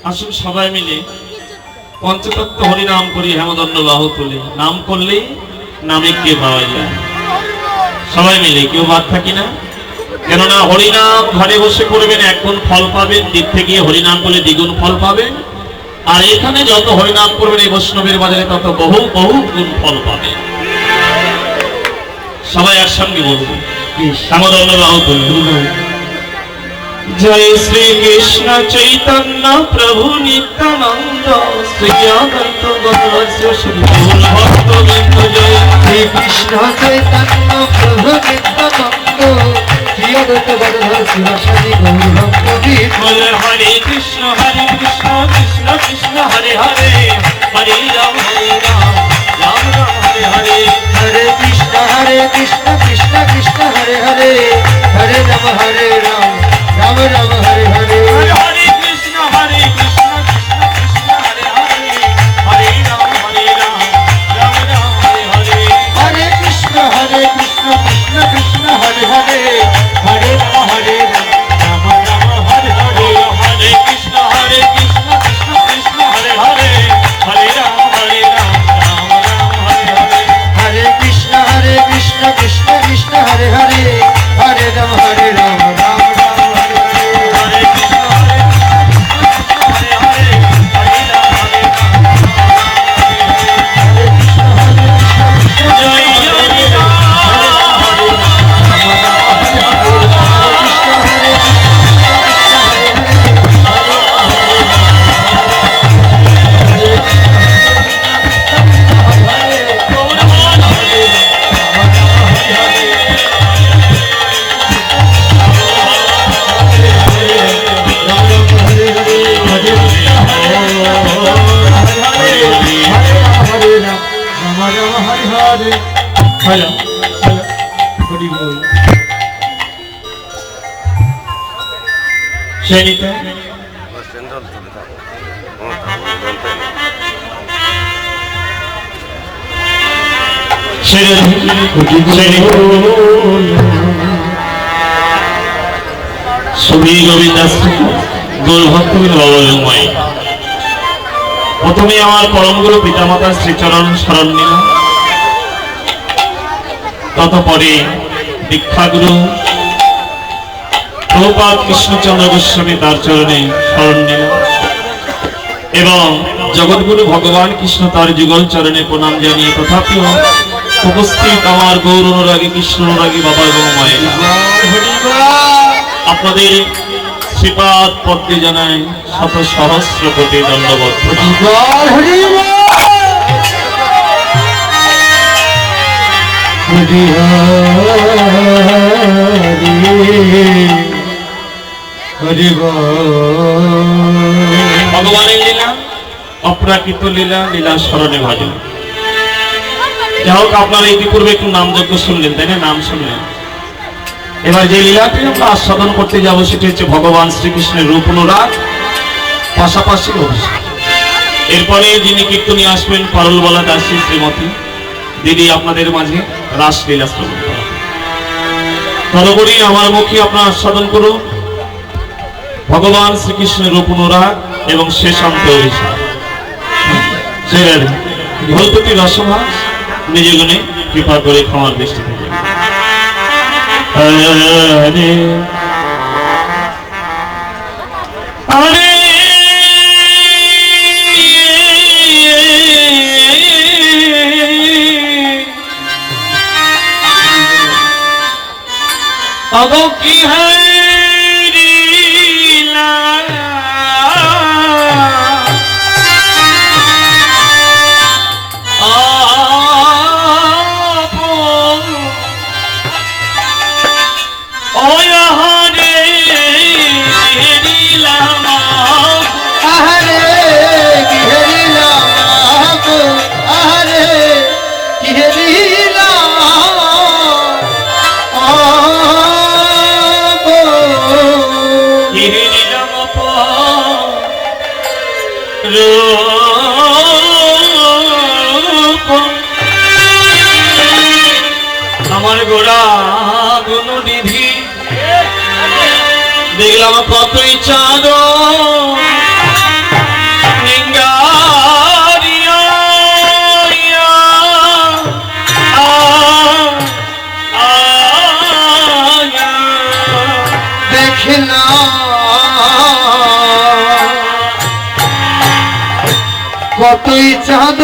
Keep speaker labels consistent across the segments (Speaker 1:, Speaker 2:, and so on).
Speaker 1: আসুন সবাই মিলে পঞ্চতত্ত্ব হরিনাম করি, হেমদণ্ড বাহু তুলে। নাম করলে নামে কে পাওয়া যায়। সবাই মিলে, কেউ বাদ থাকি না। কেননা হরিনাম ঘরে বসে করবেন, 1 গুণ ফল পাবেন। তীর্থে গিয়ে হরিনাম করলে 2 গুণ ফল পাবেন। আর এখানে যত হরিনাম করবেন এই বৈষ্ণবের বাজারে তত বহু বহু গুণ ফল পাবেন। সবাই একসঙ্গে বলবো, হেমদণ্ড বাহু তুলে। जय श्री कृष्ण चैतन्य प्रभु नित्यानंद श्री अद्वैत गदाधर श्री गौर भक्तवृंद। जय श्री कृष्ण चैतन्य प्रभु नित्यानंद श्री अद्वैत गदाधर श्री गौर भक्तवृंद। बोले हरे कृष्ण कृष्ण कृष्ण हरे हरे, हरे राम राम राम हरे हरे। हरे कृष्ण कृष्ण कृष्ण हरे हरे, हरे राम राम राम हरे हरे। हरे कृष्ण कृष्ण कृष्ण हरे हरे, हरे राम राम राम हरे हरे। हरे कृष्ण कृष्ण कृष्ण हरे हरे, हरे राम राम हरे हरे। हरे कृष्ण कृष्ण कृष्ण हरे हरे, हरे राम राम हरे हरे। हरे कृष्ण कृष्ण कृष्ण हरे हरे, हरे राम राम সুবি গোবিন্দ গৌর ভক্তবৃন্দ বাবাময়। প্রথমে আমার পরম গুরু পিতামাতার শ্রীচরণ শরণ নিলাম, ততপরে দীক্ষাগুরু প্রভুপাদ কৃষ্ণচন্দ্র গোস্বামী তার চরণে শরণ নিলাম এবং জগৎগুরু ভগবান কৃষ্ণ তার যুগল চরণে প্রণাম জানিয়ে তথাপিও উপস্থিত আমার গৌর অনুরাগী কৃষ্ণ অনুরাগী বাবা এবং মায়েরা, আপনাদের শ্রীপাদ পদ্মে জানাই শত সহস্র কোটি দণ্ডবত। ভগবানের লীলা অপ্রাকৃত লীলা, লীলা স্মরণে ভাজন। যাই হোক, আপনারা ইতিপূর্বে একটু নামযজ্ঞ শুনলেন, তাই না? নাম শুনলেন। এবার যে লীলাটি আমরা আস্বাদন করতে যাব সেটি হচ্ছে ভগবান শ্রীকৃষ্ণের রূপ অনুরাগ, পাশাপাশি অভিষেক। এরপরে যিনি কীর্তনী আসবেন পারুলবালা দাসী শ্রীমতী দিদি আপনাদের মাঝে রাসলীলা শ্রবণ করা। তদুপরি আমার মুখে আপনারা আস্বাদন করুন ভগবান শ্রীকৃষ্ণের রূপ অনুরাগ এবং শেষান্ত অভিষেক। ভুলত্রুটি রসভাস নিজ গুণে কৃপা করে ক্ষমার দৃষ্টি থেকে। হরে হরে अगो की हरीला আমার গোড়া গুনো নিধি দেখলাম কতই চাঁদ
Speaker 2: কতই চাঁদ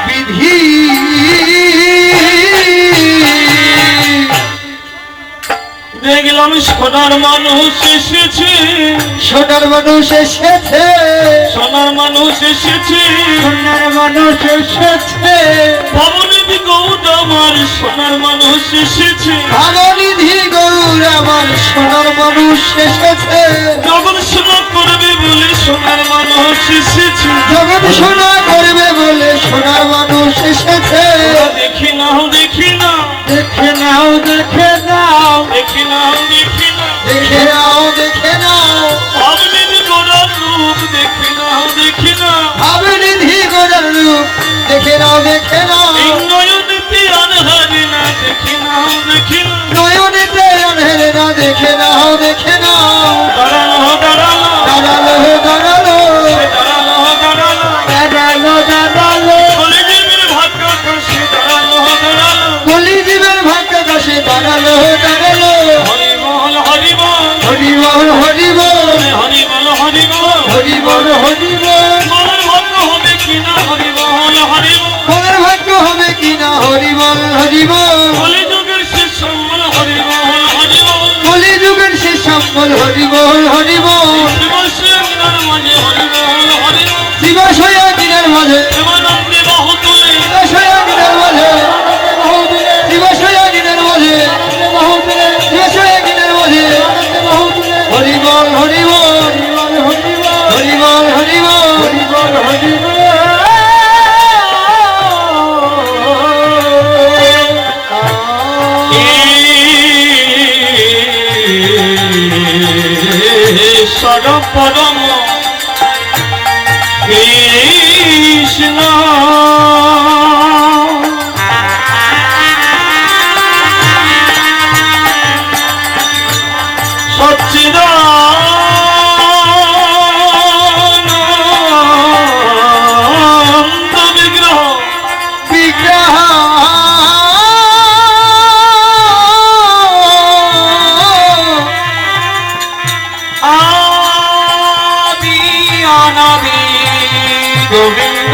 Speaker 2: বিধি
Speaker 1: দেখলাম সোনার মানুষ এসেছে,
Speaker 2: সোনার মানুষ এসেছে,
Speaker 1: সোনার মানুষ এসেছে,
Speaker 2: সোনার মানুষ এসেছে,
Speaker 1: ভবনিধি গৌর আমার সোনার মানুষ এসেছে,
Speaker 2: ভবনিধি গৌর আমার সোনার মানুষ এসেছে,
Speaker 1: জগৎ সোনা করবে বলে সোনার মানুষ এসেছে,
Speaker 2: জগৎ সোনা করবে বলে সোনার মানুষ এসেছে।
Speaker 1: দেখি নাও দেখি না,
Speaker 2: দেখে নাও দেখে নাও,
Speaker 1: দেখি নাও দেখি না,
Speaker 2: দেখে নাও দেখে নাও,
Speaker 1: ভবনিধি গৌরের রূপ দেখি নাও দেখি না,
Speaker 2: ভবনিধি গৌরের রূপ দেখে নাও দেখে নাও,
Speaker 1: নয়নেতে আনহারে না দেখি নাও দেখি না,
Speaker 2: নয়নেতে আনহারে না দেখে নাও দেখে নাও,
Speaker 1: দাঁড়ালো দাঁড়ালো
Speaker 2: দাঁড়ালো দাঁড়ালো
Speaker 1: দাঁড়ালো দাঁড়ালো
Speaker 2: দাঁড়ালো দাঁড়ালো,
Speaker 1: কলিজীবের ভাগ্য কাশে দাঁড়ালো দাঁড়ালো,
Speaker 2: কলিজীবের ভাগ্য কাশে দাঁড়ালো দাঁড়ালো,
Speaker 1: হরিবল হরিবল
Speaker 2: হরিবল হরিবল
Speaker 1: হরিবল হরিবল
Speaker 2: হরিবল হরিবল,
Speaker 1: মনের ভাগ্য হবে কিনা হরিবল হরিবল,
Speaker 2: মনের ভাগ্য হবে কিনা হরিবল হরিবল,
Speaker 1: কলিযুগের শেষ সম্বল হরিবল হরিবল,
Speaker 2: কলিযুগের শেষ সম্বল হরিবল হরিবল,
Speaker 1: শিবশ্রীর মাঝে হরিবল হরিবল,
Speaker 2: শিবাশয়া দিনের মাঝে,
Speaker 1: প্রেমানন্দে বাহু তুলে
Speaker 2: শিবাশয়া দিনের মাঝে, শিবাশয়া দিনের মাঝে, শিবাশয়া দিনের মাঝে, হরিবল হরিবল হরিবল হরিবল হরিবল হরিবল।
Speaker 1: ঈশ্বর পরম কৃষ্ণ সচ্চিদানন্দ বিগ্রহ
Speaker 2: বিগ্রহ
Speaker 1: আদি অনাদি গোবিন্দ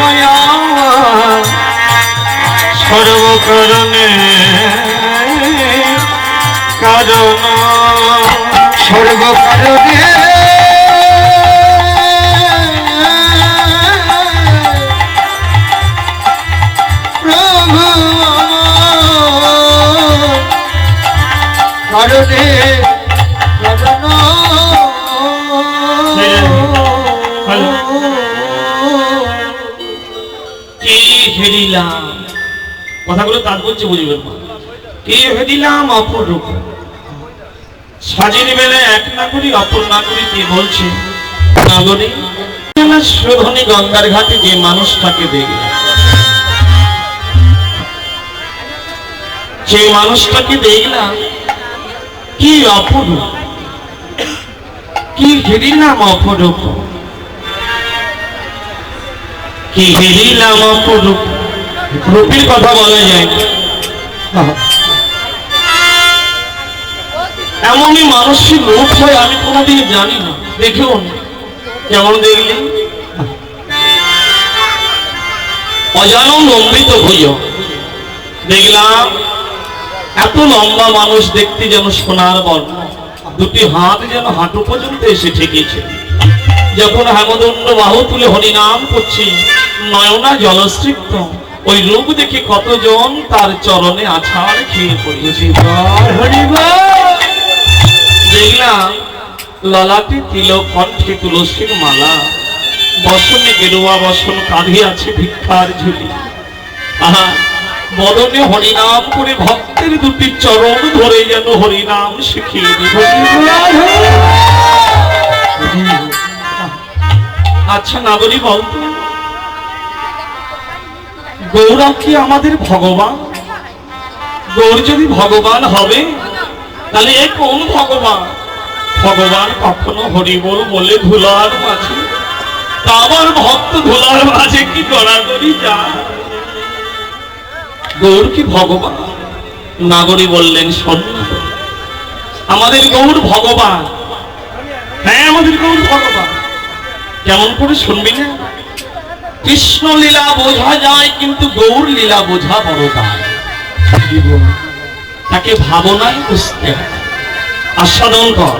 Speaker 1: সর্বকারণে কারণ
Speaker 2: সর্বকারণে প্রভু কারণে
Speaker 1: কে হেরিলাম, কথাগুলো তাৎপর্য বুঝবেন না। কে হেরিলাম অপরূপ, সাজির বেলে এক না করি অপর না করি কে বলছে নাগরী শোধনী গঙ্গার ঘাটে যে মানুষটাকে দেখলাম, যে মানুষটাকে দেখলাম কি অপরূপ, কি হেরিলাম অপরূপ, কি হেরিলাম অপরূপ। রূপের কথা বলা যায় না, এমনই মানুষের রূপ হয় আমি কোনোদিন জানি না, দেখেও না। কেমন দেখলি অজানন অমৃত ভুজ। দেখলাম এত লম্বা মানুষ, দেখতে যেন সোনার বর্ণ, দুটি হাত যেন হাঁটু পর্যন্ত এসে ঠেকেছে। যখন হেমদণ্ড বাহু তুলে হরিনাম করছি, নয়না জলস্রিক্ত, ওই রূপ দেখে কতজন তার চরণে আছাড় খেয়ে পড়েছে। দেখলাম ললাটে তিলক, কণ্ঠে তুলসীর মালা, বসনে গেরুয়া বসন, কাঁধে আছে ভিক্ষার ঝুলি। আহা, বদনে হরিনাম করে ভক্তের দুটি চরণ ধরে যেন হরিনাম শিখিয়ে দিল। আচ্ছা নাগরী বলতো, গৌরা কি আমাদের ভগবান? গৌর যদি ভগবান হবে, তাহলে এ কোন ভগবান? ভগবান কখনো হরিবোল বলে ধুলার মাঝে, তা আমার ভক্ত ধুলার মাঝে কি গড়াগড়ি যায়? গৌর কি ভগবান? নাগরী বললেন, শোন, আমাদের গৌর ভগবান। হ্যাঁ, আমাদের গৌর ভগবান। কেমন করে শুনবি না? কৃষ্ণ লীলা বোঝা যায়, কিন্তু গৌর লীলা বোঝা বড় দায়। তাকে ভাবনায় বুঝতে হয়, আস্বাদন কর।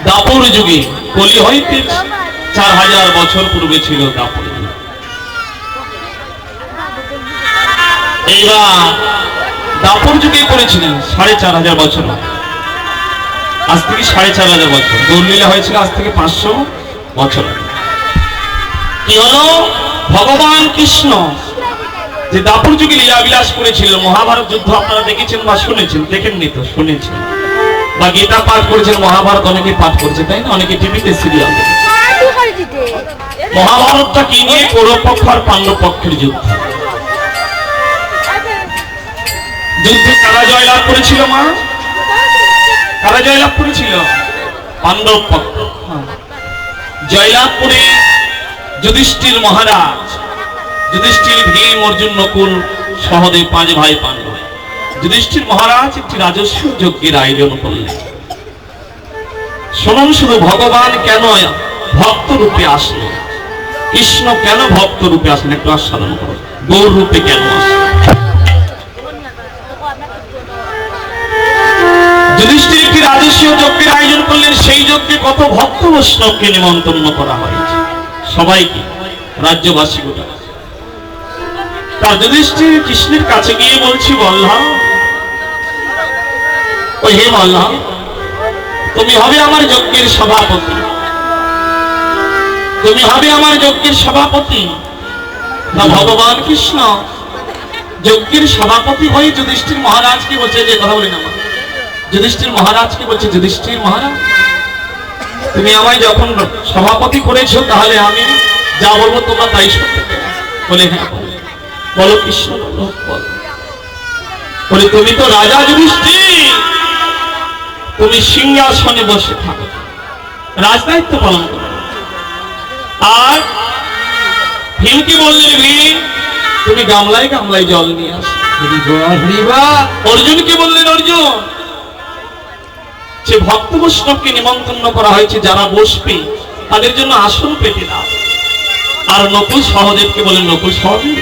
Speaker 1: দাপর যুগে, কলি হইতে 4000 বছর পূর্বে ছিল দাপর যুগ। এইবার দাপর যুগে করেছিলেন 4500 বছর, আজ থেকে 4500 বছর। গৌরলীলা হয়েছিল আজ থেকে 500 বছর। কি হলো? ভগবান কৃষ্ণ যে দাপর যুগে লীলা বিলাস করেছিল, মহাভারত যুদ্ধ আপনারা দেখেছেন বা শুনেছেন? দেখেননি তো শুনেছেন, বা গীতা পাঠ করেছেন, মহাভারত অনেকে পাঠ করেছে, তাই না? অনেকে টিভিতে সিরিয়াল। মহাভারতটা কি নিয়ে? কৌরব পক্ষ আর পাণ্ডব পক্ষের যুদ্ধ। যুদ্ধে কারা জয়লাভ করেছিল? মা, কারা জয়লাভ করেছিল? পাণ্ডব পক্ষ। জয়লাভ করে যুধিষ্ঠির মহারাজ, যুধিষ্ঠির, ভীম, অর্জুন, নকুল, সহদেব, 5 ভাই পাণ্ডব। যুধিষ্ঠির মহারাজ একটি রাজস্ব যজ্ঞের আয়োজন করলেন। শুনুন শুধু, ভগবান কেন ভক্ত রূপে আসলো, কৃষ্ণ কেন ভক্ত রূপে আসলেন, একটু আস্বাদন করো। গৌর রূপে কেন আসলেন? যুধিষ্ঠির একটি রাজস্ব যজ্ঞের আয়োজন করলেন। সেই যজ্ঞে কত ভক্ত বৈষ্ণবকে নিমন্ত্রণ করা হয়েছে, সবাইকে, রাজ্যবাসী গোটা। তার যুধিষ্ঠির কৃষ্ণের কাছে গিয়ে বলছি, বললাম, ওই হে বললাম, তুমি হবে আমার যজ্ঞের সভাপতি, তুমি হবে আমার যজ্ঞের সভাপতি। না, ভগবান কৃষ্ণ যজ্ঞের সভাপতি হয়ে যুধিষ্ঠির মহারাজকে বলছে, যে কথা বলি না, যুধিষ্ঠির মহারাজকে বলছে, যুধিষ্ঠির মহারাজ, তুমি আমায় যখন সভাপতি করেছো, তাহলে আমি যা বলবো তোমরা তাই শুনতে। বলে, হ্যাঁ বলো কৃষ্ণ, বলে, তুমি তো রাজা যুধিষ্ঠির, তুমি সিংহাসনে বসে থাকো, রাজদায়িত্ব পালন করো। আর ভীমকে বললেন, ভীম তুমি গামলায় গামলায় জল নিয়ে আসো। অর্জুনকে বললেন, অর্জুন যে ভক্ত বৈষ্ণবকে নিমন্ত্রণ করা হয়েছে, যারা বসবে তাদের জন্য আসন পেতে দাও। আর নকুল সহদেবকে বলেন, নকুল সহদেব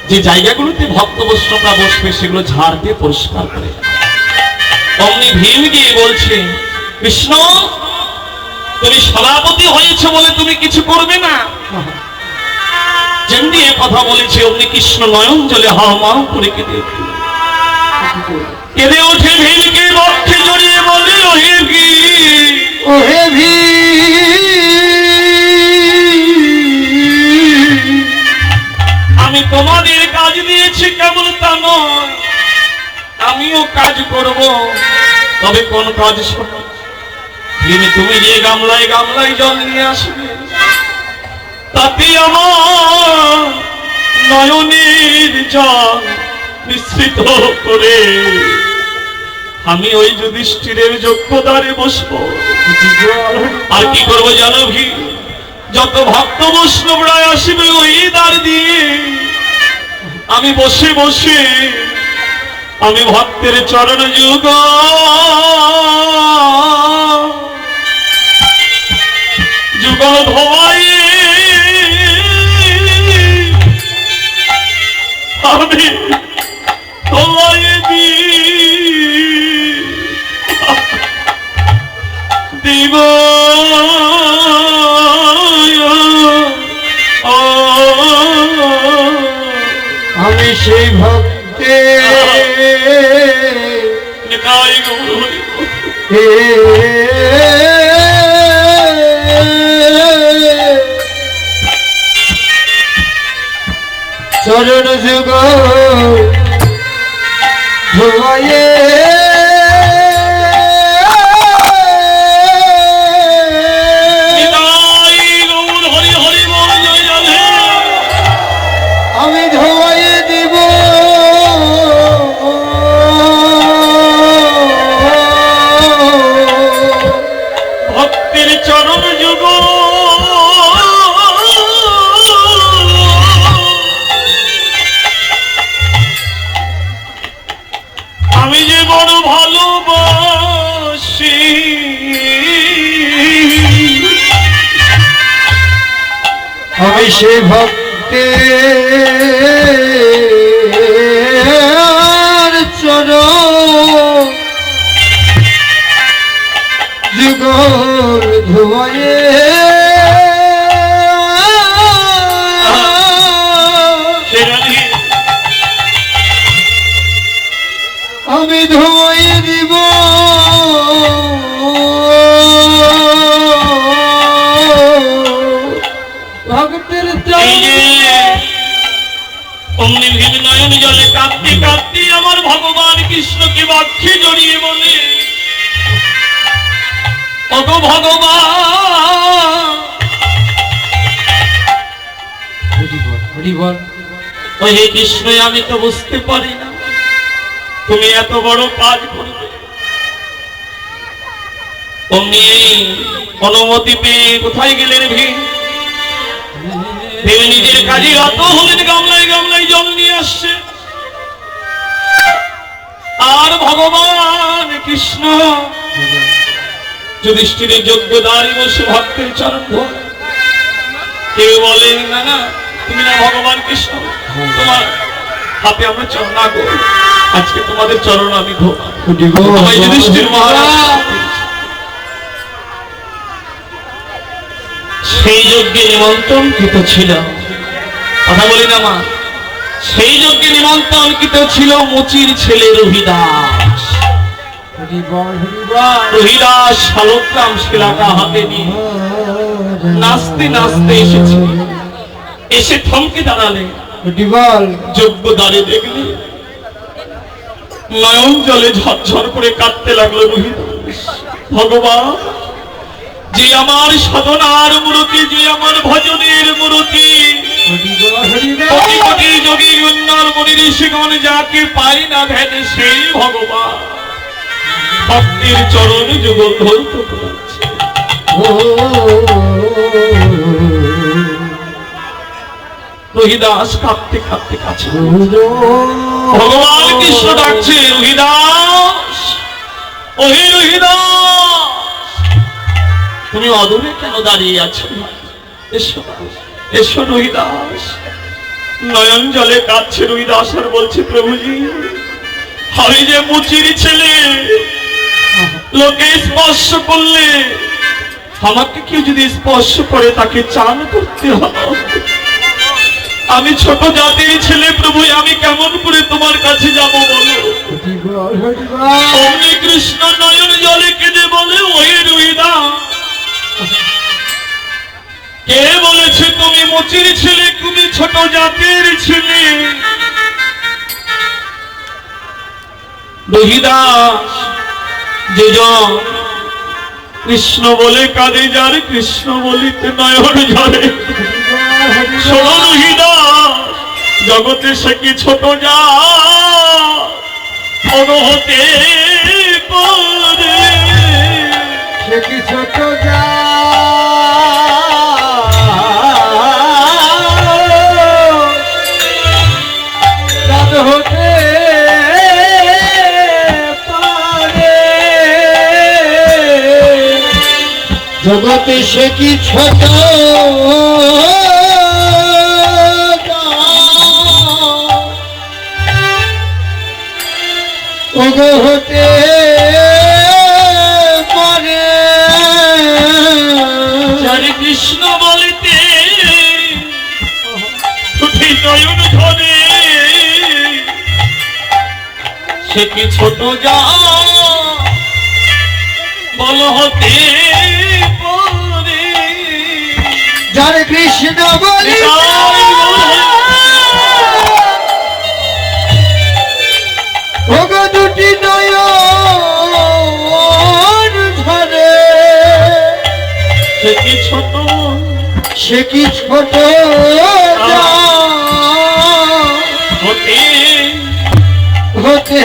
Speaker 1: যে জায়গাগুলোতে ভক্ত বৈষ্ণবরা বসবে সেগুলো ঝাড় দিয়ে পরিষ্কার করে। অমনি ভীম গিয়ে বলছে, কৃষ্ণ তুমি সভাপতি হয়েছে বলে তুমি কিছু করবে না? যেমনি এ কথা বলেছে, অমনি কৃষ্ণ নয়ন জলে হাওমাও করে কেঁদে ওঠে। ভীমকে বক্ষে জড়িয়ে বলে, ওহে ভীম,
Speaker 2: ওহে ভীম,
Speaker 1: আমি তোমাদের কাজ দিয়েছি, কেবল তা নয়, আমিও কাজ করব। তবে কোন কাজ? শোনো, তুমি যে গামলায় গামলায় জল নিয়ে আসবে, তাতে আমার নয়নের জল মিশ্রিত করে আমি ওই যুধিষ্ঠিরের যজ্ঞদ্বারে বসবো। আর কি করবো জানো ভীম? যত ভক্ত বৈষ্ণবরা আসবে ওই দ্বার দিয়ে আমি বসে বসে আমি ভক্তের চরণ যুগল ধোয়াই
Speaker 2: সেই ভক্তে
Speaker 1: নিতাই গৌর হরি বল।
Speaker 2: চরণ যুগ ধোয়ে
Speaker 1: নিতাই গৌর হরি হরি বল। জয় রাধে।
Speaker 2: আমি ধোয়ে দিব
Speaker 1: ভক্তির চরণ যুগ আমি যে বড় ভালোবাসি।
Speaker 2: আমি সে ভক্তে চরণ যুগল ধোয়ে আমি ধোয়ে দিব ভক্তের
Speaker 1: এই যে অমনি ভীম নয়ন জলে কাঁদতে কাঁদতে আমার ভগবান কৃষ্ণকে বাক্যে জড়িয়ে বলে, ওগো ভগবান,
Speaker 2: হরিবল
Speaker 1: ও হে কৃষ্ণ, আমি তো বুঝতে পারি না তুমি এত বড় কাজ করবে। অমনি অনুমতি পেয়ে কোথায় গেলেন ভীম? ভীম নিজের কাজে রত হলেন, গামলায় গামলায় জল নিয়ে আসছে। আর ভগবান কৃষ্ণ যুধিষ্ঠিরের যোগ্য দাঁড়িয়ে বসে ভক্তের চরণ ধোয়। কেউ বলে না না তুমি না ভগবান কৃষ্ণ, তোমার হাতে আমরা চরণ না গো, আজকে তোমাদের চরণ আমি ধোবো। যুধিষ্ঠির মহারাজ সেই যজ্ঞে নিমন্ত্রণকৃত ছিল, কথা বলি না মা, সেই যজ্ঞে নিমন্ত্রণকৃত ছিল মুচির ছেলে রহিদাস। রহিদাস শালগ্রাম শিলাটা হাতে নিয়ে নাচতে নাচতে এসেছে। এসে থমকে দাঁড়ালে, যোগ্য দ্বারে দেখলে নয়ন জলে ঝরঝর করে কাঁদতে লাগলো রহিদাস। ভগবান, যে আমার সাধনার মূর্তি, যে আমার ভজনের মূর্তি, কোটি কোটি যোগী গুণার মুনি ঋষিগণ যাকে পাই না ধ্যান, সেই ভগবান ভক্তির চরণ যুগল ধরতে পারছে। রহিদাস কাঁদতে কাঁদতে কাছে ভগবান কৃষ্ণ ডাকছে, রহিদাস, ওহে রহিদাস, তুমি অদূরে কেন দাঁড়িয়ে আছো? এসো এসো রহিদাস। নয়ন জলে কাঁদছে রহিদাস আর বলছে, প্রভুজি, আমি যে মুচির ছেলে, লোকে স্পর্শ করলে, আমাকে কেউ যদি স্পর্শ করে তাকে চান করতে হবে। আমি ছোট জাতির ছেলে, প্রভু, আমি কেমন করে তোমার কাছে যাব বলো? অমনি কৃষ্ণ নয়ন জলে কেঁদে বলে, ওই রহিদাস, কে বলেছে তুমি মুচির ছেলে, তুমি ছোট জাতির ছেলে? রহিদাস, যে জন কৃষ্ণ বলে কাঁদে, যার কৃষ্ণ বলিতে নয়ন ঝরে, শোনো রহিদাস, জগতে সে কি ছোট যা হতে পারে?
Speaker 2: সে কি ছোট যা হতে পারে? জগতে সে কি ছোট হতে পারে?
Speaker 1: যারে কৃষ্ণ বলিতে নয়ন ধরে সে কি ছোট যা বল হতে পারে
Speaker 2: যার কৃষ্ণ বলি ওগো দুটি নয়ন ঝরে
Speaker 1: সে কি ছোট
Speaker 2: সে কি ছোট
Speaker 1: হতে
Speaker 2: হতে